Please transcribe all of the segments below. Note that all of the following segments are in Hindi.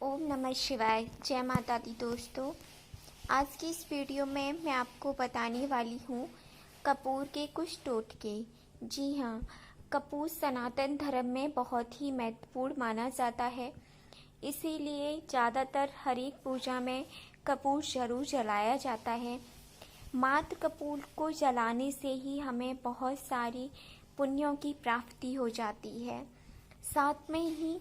ओम नमः शिवाय। जय माता दी दोस्तों। आज की इस वीडियो में मैं आपको बताने वाली हूँ कपूर के कुछ टोटके। जी हाँ, कपूर सनातन धर्म में बहुत ही महत्वपूर्ण माना जाता है। इसीलिए ज़्यादातर हर एक पूजा में कपूर जरूर जलाया जाता है। मात्र कपूर को जलाने से ही हमें बहुत सारी पुण्यों की प्राप्ति हो जाती है। साथ में ही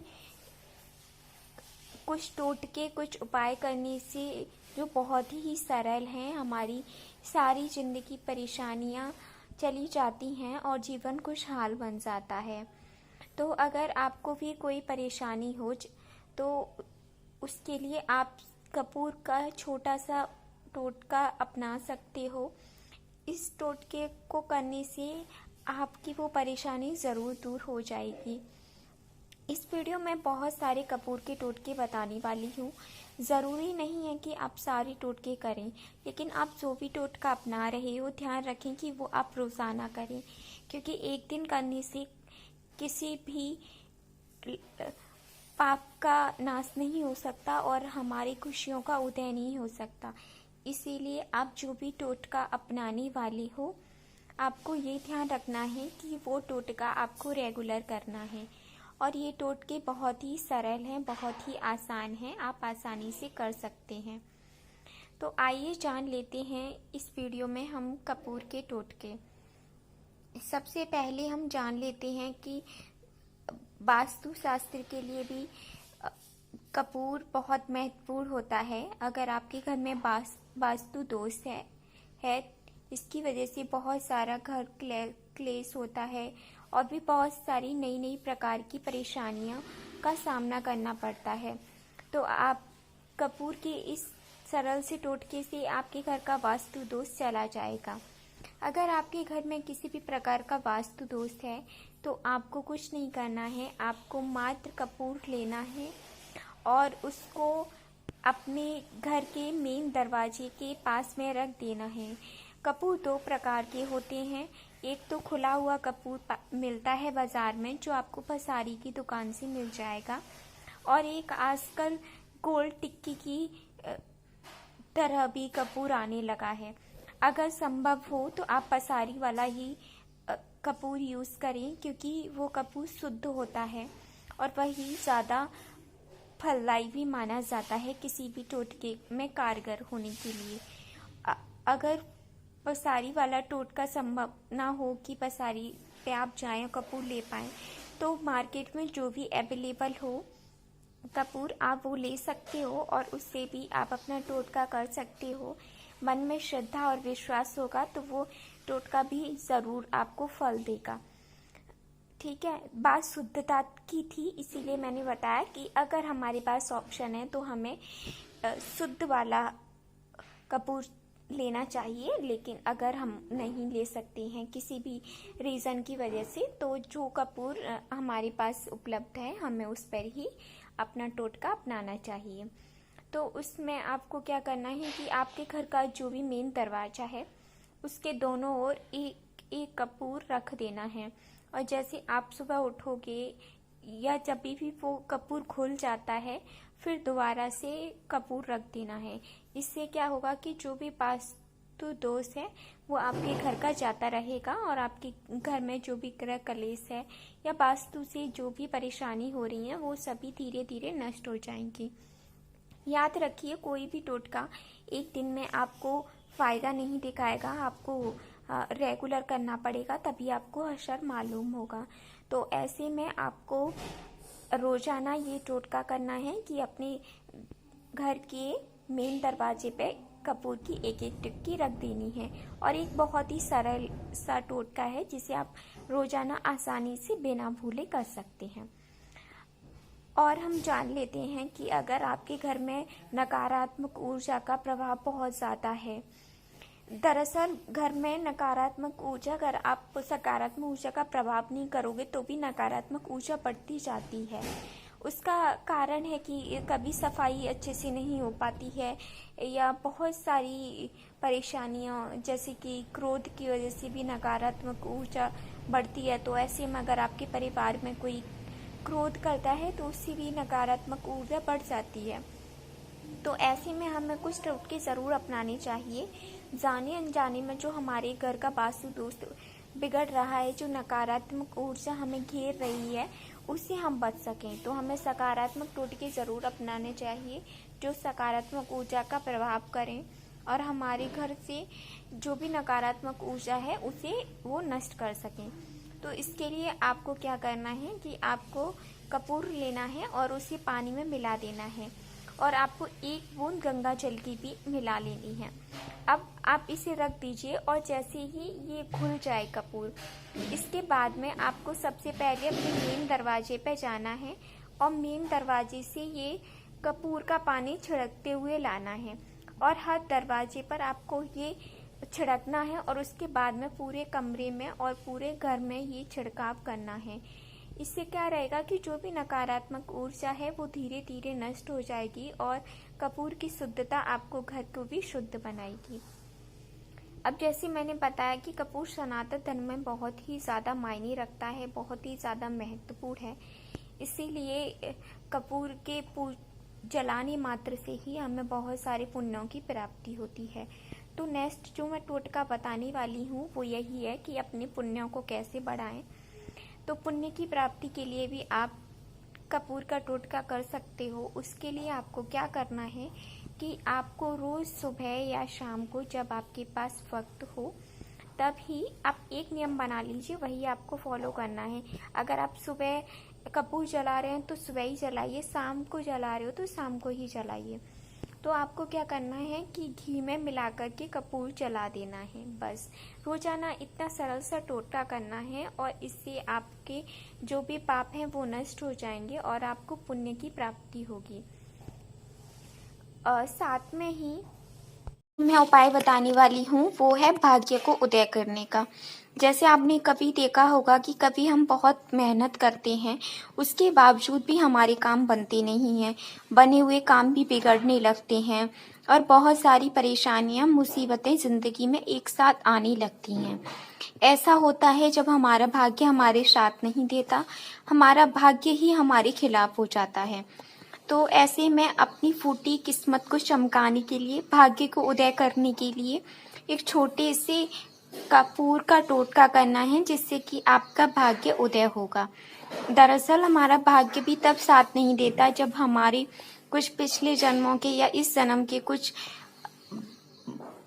कुछ टोटके, कुछ उपाय करने से जो बहुत ही सरल हैं, हमारी सारी जिंदगी परेशानियां चली जाती हैं और जीवन खुशहाल बन जाता है। तो अगर आपको भी कोई परेशानी हो तो उसके लिए आप कपूर का छोटा सा टोटका अपना सकते हो। इस टोटके को करने से आपकी वो परेशानी ज़रूर दूर हो जाएगी। इस वीडियो में बहुत सारे कपूर के टोटके बताने वाली हूँ। ज़रूरी नहीं है कि आप सारे टोटके करें, लेकिन आप जो भी टोटका अपना रहे हो ध्यान रखें कि वो आप रोज़ाना करें, क्योंकि एक दिन करने से किसी भी पाप का नाश नहीं हो सकता और हमारी खुशियों का उदय नहीं हो सकता। इसीलिए आप जो भी टोटका अपनाने वाले हो, आपको ये ध्यान रखना है कि वो टोटका आपको रेगुलर करना है। और ये टोटके बहुत ही सरल हैं, बहुत ही आसान हैं, आप आसानी से कर सकते हैं। तो आइए जान लेते हैं इस वीडियो में हम कपूर के टोटके। सबसे पहले हम जान लेते हैं कि वास्तु शास्त्र के लिए भी कपूर बहुत महत्वपूर्ण होता है। अगर आपके घर में वास्तु दोष है इसकी वजह से बहुत सारा घर क्लेश होता है और भी बहुत सारी नई नई प्रकार की परेशानियां का सामना करना पड़ता है। तो आप कपूर के इस सरल से टोटके से आपके घर का वास्तु दोष चला जाएगा। अगर आपके घर में किसी भी प्रकार का वास्तु दोष है तो आपको कुछ नहीं करना है, आपको मात्र कपूर लेना है और उसको अपने घर के मेन दरवाजे के पास में रख देना है। कपूर दो प्रकार के होते हैं। एक तो खुला हुआ कपूर मिलता है बाजार में, जो आपको पसारी की दुकान से मिल जाएगा, और एक आजकल गोल टिक्की की तरह भी कपूर आने लगा है। अगर संभव हो तो आप पसारी वाला ही कपूर यूज़ करें, क्योंकि वो कपूर शुद्ध होता है और वही ज़्यादा फलदायी भी माना जाता है किसी भी टोटके में कारगर होने के लिए। अगर पसारी वाला टोटका संभव ना हो कि पसारी पे आप जाएं और कपूर ले पाएं, तो मार्केट में जो भी अवेलेबल हो कपूर आप वो ले सकते हो और उससे भी आप अपना टोटका कर सकते हो। मन में श्रद्धा और विश्वास होगा तो वो टोटका भी ज़रूर आपको फल देगा। ठीक है, बात शुद्धता की थी, इसीलिए मैंने बताया कि अगर हमारे पास ऑप्शन है तो हमें शुद्ध वाला कपूर लेना चाहिए। लेकिन अगर हम नहीं ले सकते हैं किसी भी रीज़न की वजह से, तो जो कपूर हमारे पास उपलब्ध है हमें उस पर ही अपना टोटका अपनाना चाहिए। तो उसमें आपको क्या करना है कि आपके घर का जो भी मेन दरवाज़ा है उसके दोनों ओर एक एक कपूर रख देना है। और जैसे आप सुबह उठोगे या जब भी वो कपूर खुल जाता है, फिर दोबारा से कपूर रख देना है। इससे क्या होगा कि जो भी वास्तु दोष है वो आपके घर का जाता रहेगा और आपके घर में जो भी ग्रह कलेश है या वास्तु से जो भी परेशानी हो रही है वो सभी धीरे धीरे नष्ट हो जाएंगी। याद रखिए, कोई भी टोटका एक दिन में आपको फायदा नहीं दिखाएगा, आपको रेगुलर करना पड़ेगा, तभी आपको असर मालूम होगा। तो ऐसे में आपको रोजाना ये टोटका करना है कि अपने घर के मेन दरवाजे पे कपूर की एक एक टिक्की रख देनी है। और एक बहुत ही सरल सा टोटका है जिसे आप रोजाना आसानी से बिना भूले कर सकते हैं। और हम जान लेते हैं कि अगर आपके घर में नकारात्मक ऊर्जा का प्रभाव बहुत ज़्यादा है, दरअसल घर में नकारात्मक ऊर्जा, अगर आप सकारात्मक ऊर्जा का प्रभाव नहीं करोगे तो भी नकारात्मक ऊर्जा बढ़ती जाती है। उसका कारण है कि कभी सफाई अच्छे से नहीं हो पाती है या बहुत सारी परेशानियां, जैसे कि क्रोध की वजह से भी नकारात्मक ऊर्जा बढ़ती है। तो ऐसे में अगर आपके परिवार में कोई क्रोध करता है तो उससे भी नकारात्मक ऊर्जा बढ़ जाती है। तो ऐसे में हमें कुछ टोटके ज़रूर अपनाने चाहिए, जाने अनजाने में जो हमारे घर का वास्तु दोष बिगड़ रहा है, जो नकारात्मक ऊर्जा हमें घेर रही है, उससे हम बच सकें। तो हमें सकारात्मक टोटके ज़रूर अपनाने चाहिए जो सकारात्मक ऊर्जा का प्रभाव करें और हमारे घर से जो भी नकारात्मक ऊर्जा है उसे वो नष्ट कर सकें। तो इसके लिए आपको क्या करना है कि आपको कपूर लेना है और उसे पानी में मिला देना है और आपको 1 बूंद गंगा जल की भी मिला लेनी है। अब आप इसे रख दीजिए और जैसे ही ये घुल जाए कपूर, इसके बाद में आपको सबसे पहले अपने मेन दरवाजे पर जाना है और मेन दरवाजे से ये कपूर का पानी छिड़कते हुए लाना है और हर दरवाजे पर आपको ये छिड़कना है और उसके बाद में पूरे कमरे में और पूरे घर में ये छिड़काव करना है। इससे क्या रहेगा कि जो भी नकारात्मक ऊर्जा है वो धीरे धीरे नष्ट हो जाएगी और कपूर की शुद्धता आपको घर को भी शुद्ध बनाएगी। अब जैसे मैंने बताया कि कपूर सनातन धर्म में बहुत ही ज़्यादा मायने रखता है, बहुत ही ज़्यादा महत्वपूर्ण है। इसीलिए कपूर के जलाने मात्र से ही हमें बहुत सारे पुण्यों की प्राप्ति होती है। तो नेक्स्ट जो मैं टोटका बताने वाली हूँ वो यही है कि अपने पुण्यों को कैसे बढ़ाएं। तो पुण्य की प्राप्ति के लिए भी आप कपूर का टोटका कर सकते हो। उसके लिए आपको क्या करना है कि आपको रोज़ सुबह या शाम को जब आपके पास वक्त हो तब ही आप एक नियम बना लीजिए, वही आपको फॉलो करना है। अगर आप सुबह कपूर जला रहे हैं तो सुबह ही जलाइए, शाम को जला रहे हो तो शाम को ही जलाइए। तो आपको क्या करना है कि घी में मिलाकर के कपूर जला देना है, बस। रोजाना इतना सरल सा टोटका करना है और इससे आपके जो भी पाप हैं वो नष्ट हो जाएंगे और आपको पुण्य की प्राप्ति होगी। साथ में ही मैं उपाय बताने वाली हूँ वो है भाग्य को उदय करने का। जैसे आपने कभी देखा होगा कि कभी हम बहुत मेहनत करते हैं, उसके बावजूद भी हमारे काम बनते नहीं हैं, बने हुए काम भी बिगड़ने लगते हैं और बहुत सारी परेशानियां, मुसीबतें ज़िंदगी में एक साथ आने लगती हैं। ऐसा होता है जब हमारा भाग्य हमारे साथ नहीं देता, हमारा भाग्य ही हमारे खिलाफ हो जाता है। तो ऐसे में अपनी फूटी किस्मत को चमकाने के लिए, भाग्य को उदय करने के लिए एक छोटे से कपूर का टोटका करना है जिससे कि आपका भाग्य उदय होगा। दरअसल हमारा भाग्य भी तब साथ नहीं देता जब हमारे कुछ पिछले जन्मों के या इस जन्म के कुछ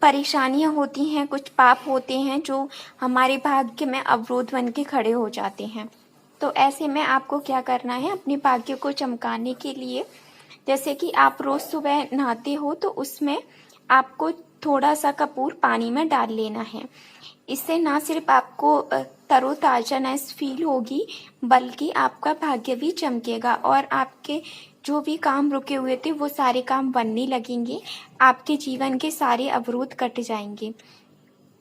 परेशानियां होती हैं, कुछ पाप होते हैं जो हमारे भाग्य में अवरोध बन के खड़े हो जाते हैं। तो ऐसे में आपको क्या करना है, अपने भाग्य को चमकाने के लिए, जैसे कि आप रोज सुबह नहाते हो तो उसमें आपको थोड़ा सा कपूर पानी में डाल लेना है। इससे ना सिर्फ आपको तरोताजानेस फील होगी बल्कि आपका भाग्य भी चमकेगा और आपके जो भी काम रुके हुए थे वो सारे काम बनने लगेंगे, आपके जीवन के सारे अवरोध कट जाएंगे।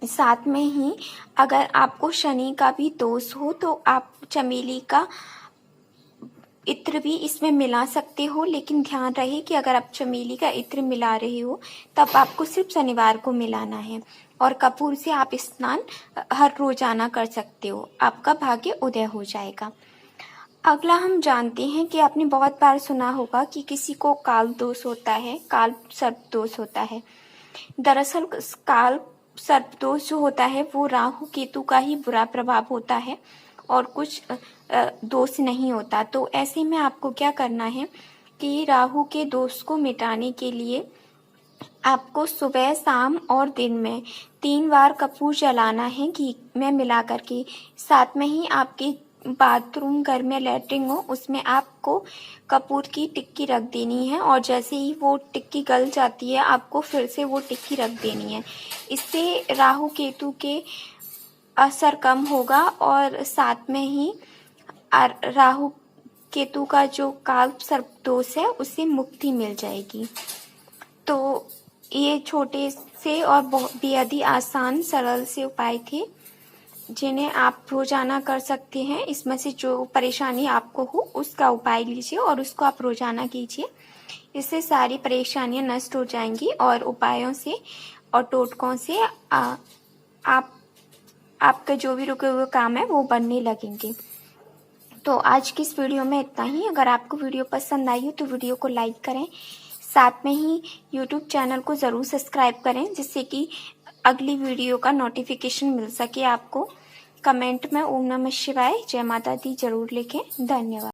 साथ में ही अगर आपको शनि का भी दोष हो तो आप चमेली का इत्र भी इसमें मिला सकते हो, लेकिन ध्यान रहे कि अगर आप चमेली का इत्र मिला रहे हो तब आपको सिर्फ शनिवार को मिलाना है और कपूर से आप स्नान हर रोजाना कर सकते हो, आपका भाग्य उदय हो जाएगा। अगला हम जानते हैं कि आपने बहुत बार सुना होगा कि किसी को काल दोष होता है, काल सर्प दोष होता है। दरअसल काल सर्प दोष जो होता है वो राहु केतु का ही बुरा प्रभाव होता है और कुछ दोष नहीं होता। तो ऐसे में आपको क्या करना है कि राहु के दोष को मिटाने के लिए आपको सुबह, शाम और दिन में 3 बार कपूर जलाना है घी में मिला करके। साथ में ही आपके बाथरूम, घर में लैट्रिन हो उसमें आपको कपूर की टिक्की रख देनी है और जैसे ही वो टिक्की गल जाती है आपको फिर से वो टिक्की रख देनी है। इससे राहु केतु के असर कम होगा और साथ में ही राहु केतु का जो काल सर्प दोष है उससे मुक्ति मिल जाएगी। तो ये छोटे से और बेहद ही आसान सरल से उपाय थे जिन्हें आप रोजाना कर सकते हैं। इसमें से जो परेशानी आपको हो उसका उपाय लीजिए और उसको आप रोजाना कीजिए, इससे सारी परेशानियां नष्ट हो जाएंगी और उपायों से और टोटकों से आपका जो भी रुके हुए काम है वो बनने लगेंगे। तो आज की इस वीडियो में इतना ही। अगर आपको वीडियो पसंद आई हो तो वीडियो को लाइक करें, साथ में ही यूट्यूब चैनल को ज़रूर सब्सक्राइब करें जिससे कि अगली वीडियो का नोटिफिकेशन मिल सके आपको। कमेंट में ओम नमः शिवाय, जय माता दी ज़रूर लिखें। धन्यवाद।